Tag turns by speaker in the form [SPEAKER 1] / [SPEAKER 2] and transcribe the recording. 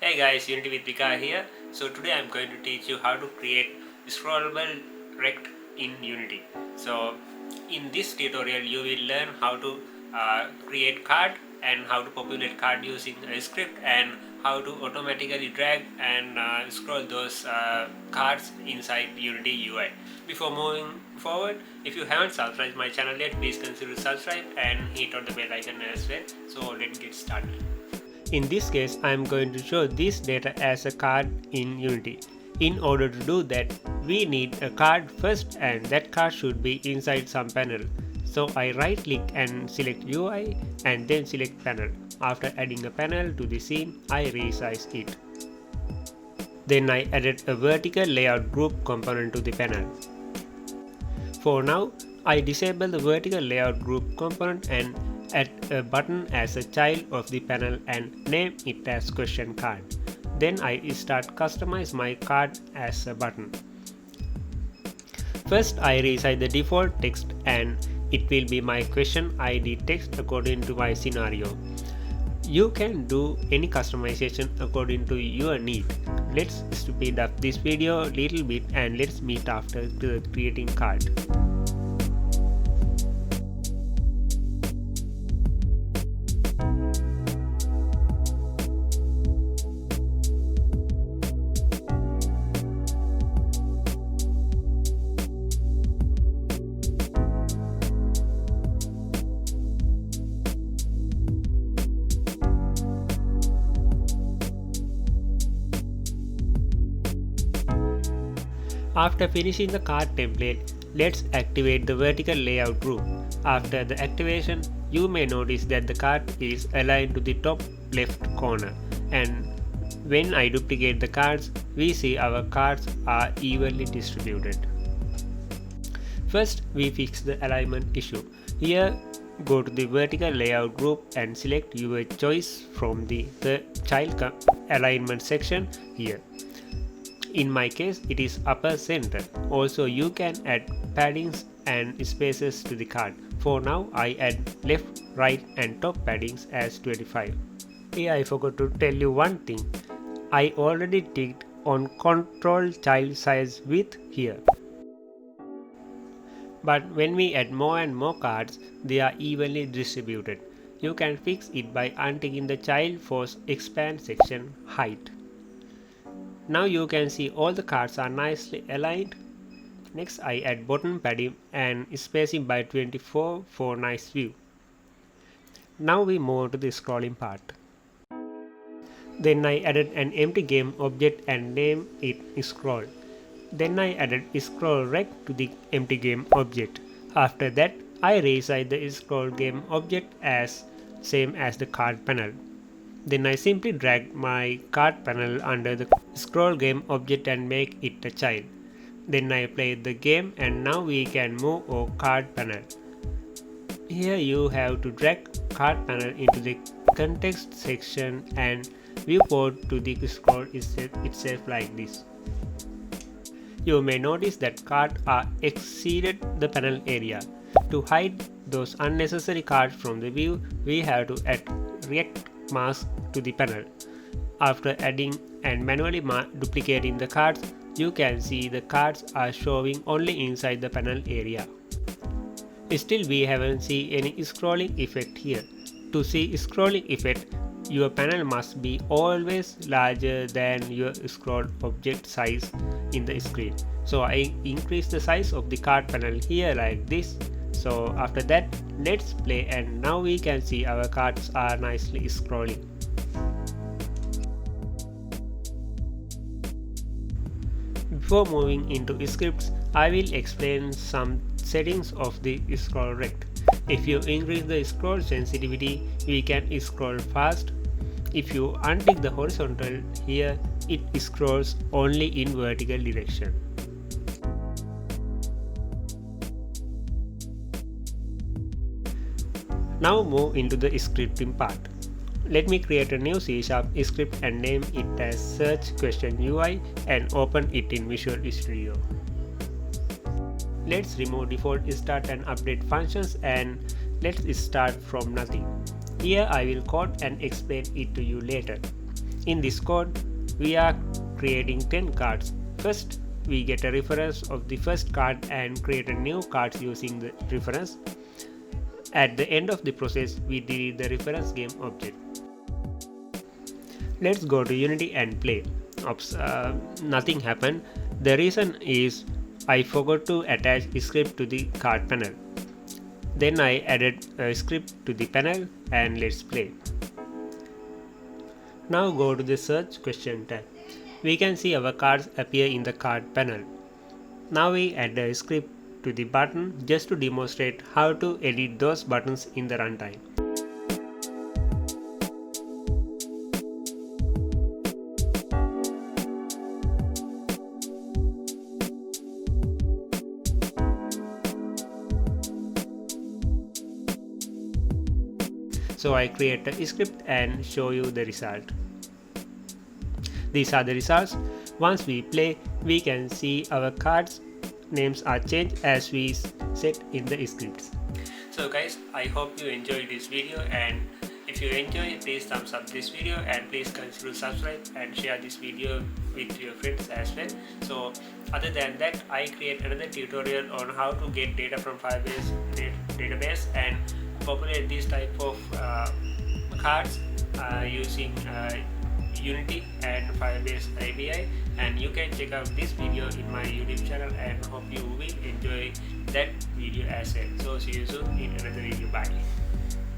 [SPEAKER 1] Hey guys, Unity with Wika here. So today I'm going to teach you how to create scrollable rect in Unity. So in this tutorial you will learn how to create card and how to populate card using a script and how to automatically drag and scroll those cards inside Unity UI. Before moving forward, if you haven't subscribed my channel yet, please consider subscribe and hit on the bell icon as well. So let's get started. In this case, I am going to show this data as a card in Unity. In order to do that, we need a card first and that card should be inside some panel. So I right click and select UI and then select panel. After adding a panel to the scene, I resize it. Then I added a vertical layout group component to the panel. For now, I disable the vertical layout group component and add a button as a child of the panel and name it as question card. Then I start customize my card as a button. First I resize the default text and it will be my question ID text according to my scenario. You can do any customization according to your need. Let's speed up this video a little bit and let's meet after creating card. After finishing the card template, let's activate the vertical layout group. After the activation, you may notice that the card is aligned to the top left corner, and when I duplicate the cards, we see our cards are evenly distributed. First, we fix the alignment issue. Here, go to the vertical layout group and select your choice from the child alignment section here. In my case, it is upper center. Also, you can add paddings and spaces to the card. For now, I add left, right and top paddings as 25. Here I forgot to tell you one thing. I already ticked on control child size width here. But when we add more and more cards, they are evenly distributed. You can fix it by unticking the child force expand section height. Now you can see all the cards are nicely aligned. Next I add bottom padding and spacing by 24 for nice view. Now we move to the scrolling part. Then I added an empty game object and named it scroll. Then I added Scroll Rect to the empty game object. After that I resize the scroll game object as same as the card panel. Then I simply drag my card panel under the scroll game object and make it a child. Then I play the game and now we can move our card panel. Here you have to drag card panel into the context section and viewport to the scroll itself like this. You may notice that cards are exceeded the panel area. To hide those unnecessary cards from the view, we have to add React mask to the panel. After adding and manually duplicating the cards, you can see the cards are showing only inside the panel area. Still we haven't seen any scrolling effect here. To see scrolling effect, your panel must be always larger than your scroll object size in the screen. So I increase the size of the card panel here like this. So after that, let's play and now we can see our cards are nicely scrolling. Before moving into scripts, I will explain some settings of the Scroll Rect. If you increase the scroll sensitivity, we can scroll fast. If you untick the horizontal here, it scrolls only in vertical direction. Now move into the scripting part. Let me create a new C# script and name it as search question UI and open it in Visual Studio. Let's remove default start and update functions and let's start from nothing. Here I will code and explain it to you later. In this code, we are creating 10 cards. First, we get a reference of the first card and create a new card using the reference. At the end of the process, we delete the reference game object. Let's go to Unity and play. Oops, nothing happened. The reason is I forgot to attach a script to the card panel. Then I added a script to the panel and let's play. Now go to the search question tab. We can see our cards appear in the card panel. Now we add a script to the button just to demonstrate how to edit those buttons in the runtime. So I create a script and show you the result. These are the results. Once we play, we can see our cards names are changed as we set in the scripts. So guys, I hope you enjoyed this video, and if you enjoy, please thumbs up this video and please consider subscribe and share this video with your friends as well. So other than that, I create another tutorial on how to get data from Firebase database and populate this type of cards using Unity and Firebase API, and you can check out this video in my YouTube channel and hope you will enjoy that video as well. So see you soon in another video. Bye.